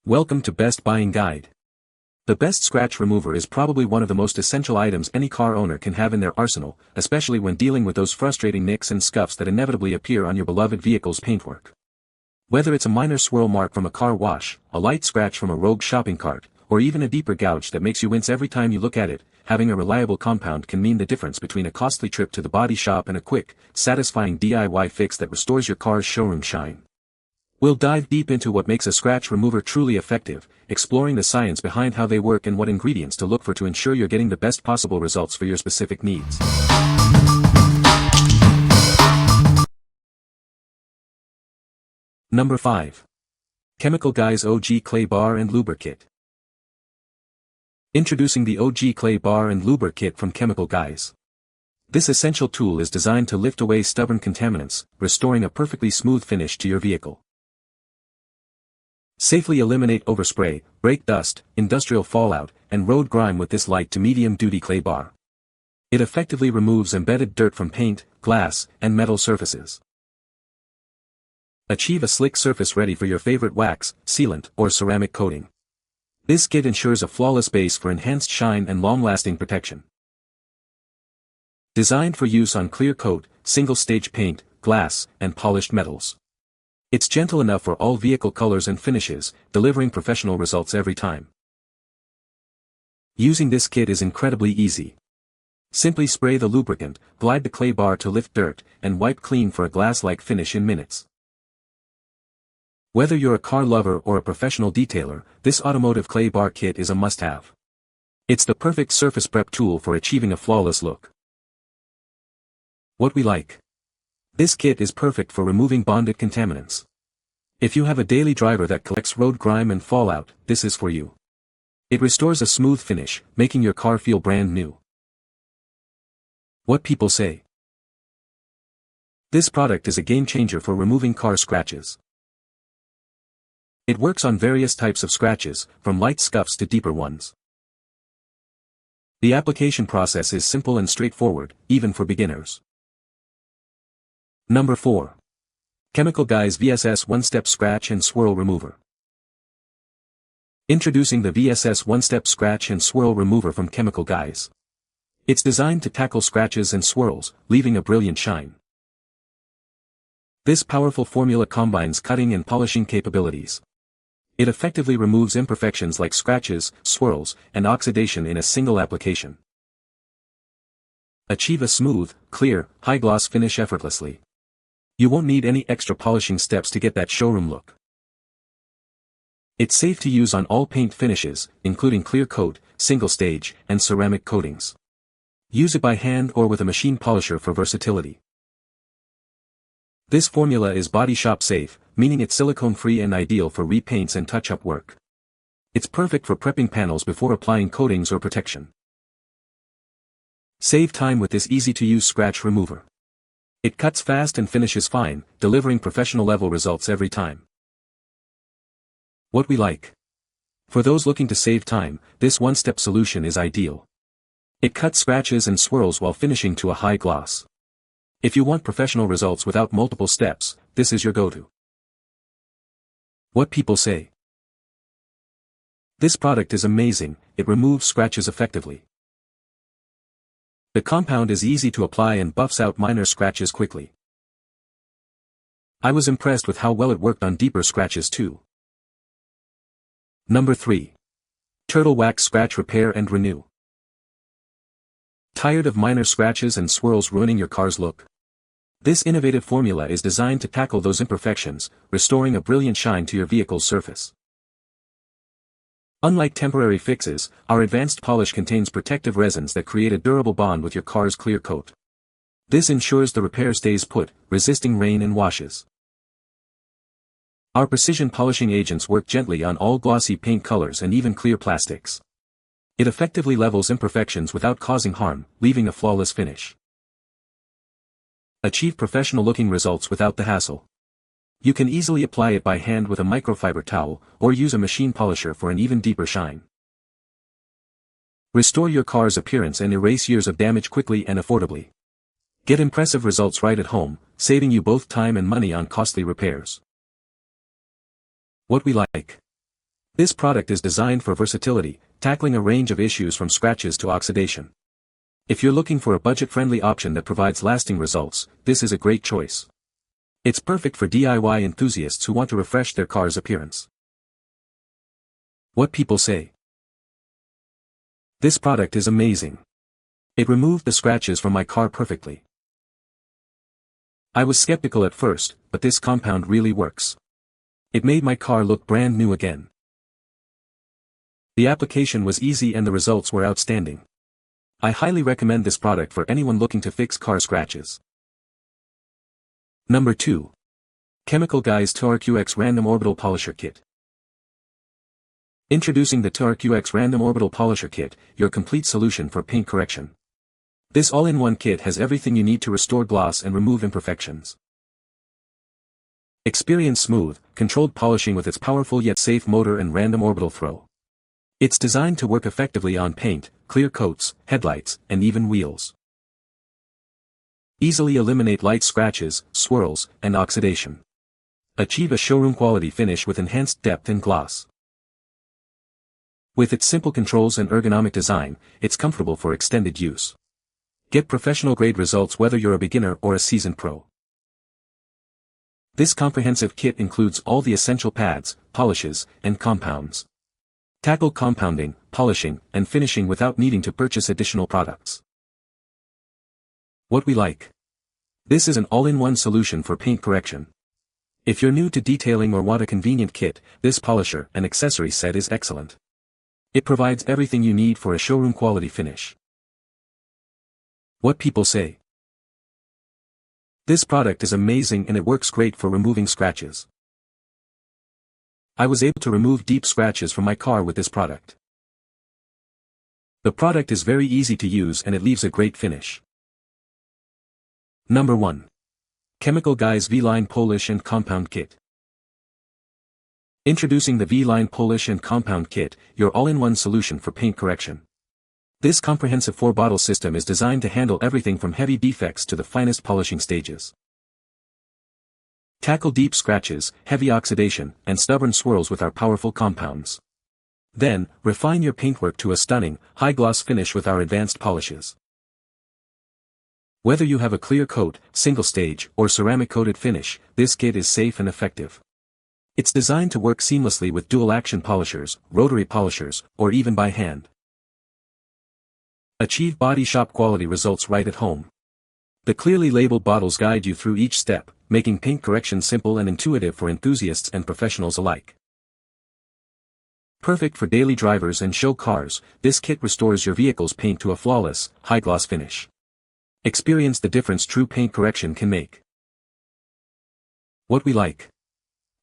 Welcome to Best Buying Guide. The best scratch remover is probably one of the most essential items any car owner can have in their arsenal, especially when dealing with those frustrating nicks and scuffs that inevitably appear on your beloved vehicle's paintwork. Whether it's a minor swirl mark from a car wash, a light scratch from a rogue shopping cart, or even a deeper gouge that makes you wince every time you look at it, having a reliable compound can mean the difference between a costly trip to the body shop and a quick, satisfying DIY fix that restores your car's showroom shine. We'll dive deep into what makes a scratch remover truly effective, exploring the science behind how they work and what ingredients to look for to ensure you're getting the best possible results for your specific needs. Number 5. Chemical Guy's OG Clay Bar and Luber Kit. Introducing the OG Clay Bar and Luber Kit from Chemical Guys. This essential tool is designed to lift away stubborn contaminants, restoring a perfectly smooth finish to your vehicle. Safely eliminate overspray, brake dust, industrial fallout, and road grime with this light to medium-duty clay bar. It effectively removes embedded dirt from paint, glass, and metal surfaces. Achieve a slick surface ready for your favorite wax, sealant, or ceramic coating. This kit ensures a flawless base for enhanced shine and long-lasting protection. Designed for use on clear coat, single-stage paint, glass, and polished metals. It's gentle enough for all vehicle colors and finishes, delivering professional results every time. Using this kit is incredibly easy. Simply spray the lubricant, glide the clay bar to lift dirt, and wipe clean for a glass-like finish in minutes. Whether you're a car lover or a professional detailer, this automotive clay bar kit is a must-have. It's the perfect surface prep tool for achieving a flawless look. What we like. This kit is perfect for removing bonded contaminants. If you have a daily driver that collects road grime and fallout, this is for you. It restores a smooth finish, making your car feel brand new. What people say. This product is a game changer for removing car scratches. It works on various types of scratches, from light scuffs to deeper ones. The application process is simple and straightforward, even for beginners. Number 4. Chemical Guy's VSS One-Step Scratch and Swirl Remover. Introducing the VSS One-Step Scratch and Swirl Remover from Chemical Guys. It's designed to tackle scratches and swirls, leaving a brilliant shine. This powerful formula combines cutting and polishing capabilities. It effectively removes imperfections like scratches, swirls, and oxidation in a single application. Achieve a smooth, clear, high-gloss finish effortlessly. You won't need any extra polishing steps to get that showroom look. It's safe to use on all paint finishes, including clear coat, single stage, and ceramic coatings. Use it by hand or with a machine polisher for versatility. This formula is body shop safe, meaning it's silicone-free and ideal for repaints and touch-up work. It's perfect for prepping panels before applying coatings or protection. Save time with this easy-to-use scratch remover. It cuts fast and finishes fine, delivering professional-level results every time. What we like. For those looking to save time, this one-step solution is ideal. It cuts scratches and swirls while finishing to a high gloss. If you want professional results without multiple steps, this is your go-to. What people say. This product is amazing, it removes scratches effectively. The compound is easy to apply and buffs out minor scratches quickly. I was impressed with how well it worked on deeper scratches too. Number 3. Turtle Wax Scratch Repair and Renew. Tired of minor scratches and swirls ruining your car's look? This innovative formula is designed to tackle those imperfections, restoring a brilliant shine to your vehicle's surface. Unlike temporary fixes, our advanced polish contains protective resins that create a durable bond with your car's clear coat. This ensures the repair stays put, resisting rain and washes. Our precision polishing agents work gently on all glossy paint colors and even clear plastics. It effectively levels imperfections without causing harm, leaving a flawless finish. Achieve professional-looking results without the hassle. You can easily apply it by hand with a microfiber towel, or use a machine polisher for an even deeper shine. Restore your car's appearance and erase years of damage quickly and affordably. Get impressive results right at home, saving you both time and money on costly repairs. What we like. This product is designed for versatility, tackling a range of issues from scratches to oxidation. If you're looking for a budget-friendly option that provides lasting results, this is a great choice. It's perfect for DIY enthusiasts who want to refresh their car's appearance. What people say. This product is amazing. It removed the scratches from my car perfectly. I was skeptical at first, but this compound really works. It made my car look brand new again. The application was easy and the results were outstanding. I highly recommend this product for anyone looking to fix car scratches. Number 2. Chemical Guy's TORQX Random Orbital Polisher Kit. Introducing the TORQX Random Orbital Polisher Kit, your complete solution for paint correction. This all-in-one kit has everything you need to restore gloss and remove imperfections. Experience smooth, controlled polishing with its powerful yet safe motor and random orbital throw. It's designed to work effectively on paint, clear coats, headlights, and even wheels. Easily eliminate light scratches, swirls, and oxidation. Achieve a showroom quality finish with enhanced depth and gloss. With its simple controls and ergonomic design, it's comfortable for extended use. Get professional-grade results whether you're a beginner or a seasoned pro. This comprehensive kit includes all the essential pads, polishes, and compounds. Tackle compounding, polishing, and finishing without needing to purchase additional products. What we like. This is an all-in-one solution for paint correction. If you're new to detailing or want a convenient kit, this polisher and accessory set is excellent. It provides everything you need for a showroom quality finish. What people say. This product is amazing and it works great for removing scratches. I was able to remove deep scratches from my car with this product. The product is very easy to use and it leaves a great finish. Number 1. Chemical Guy's V-Line Polish and Compound Kit. Introducing the V-Line Polish and Compound Kit, your all-in-one solution for paint correction. This comprehensive 4-bottle system is designed to handle everything from heavy defects to the finest polishing stages. Tackle deep scratches, heavy oxidation, and stubborn swirls with our powerful compounds. Then, refine your paintwork to a stunning, high-gloss finish with our advanced polishes. Whether you have a clear coat, single-stage, or ceramic-coated finish, this kit is safe and effective. It's designed to work seamlessly with dual-action polishers, rotary polishers, or even by hand. Achieve body shop quality results right at home. The clearly labeled bottles guide you through each step, making paint correction simple and intuitive for enthusiasts and professionals alike. Perfect for daily drivers and show cars, this kit restores your vehicle's paint to a flawless, high-gloss finish. Experience the difference true paint correction can make. What we like.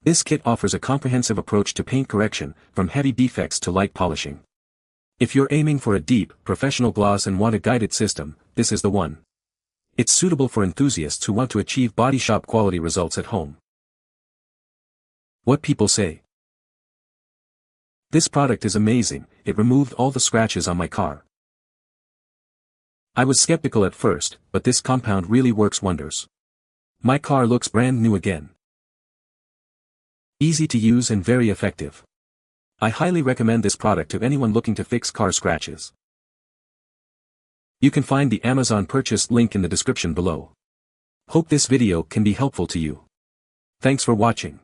This kit offers a comprehensive approach to paint correction, from heavy defects to light polishing. If you're aiming for a deep, professional gloss and want a guided system, this is the one. It's suitable for enthusiasts who want to achieve body shop quality results at home. What people say. This product is amazing, it removed all the scratches on my car. I was skeptical at first, but this compound really works wonders. My car looks brand new again. Easy to use and very effective. I highly recommend this product to anyone looking to fix car scratches. You can find the Amazon purchase link in the description below. Hope this video can be helpful to you. Thanks for watching.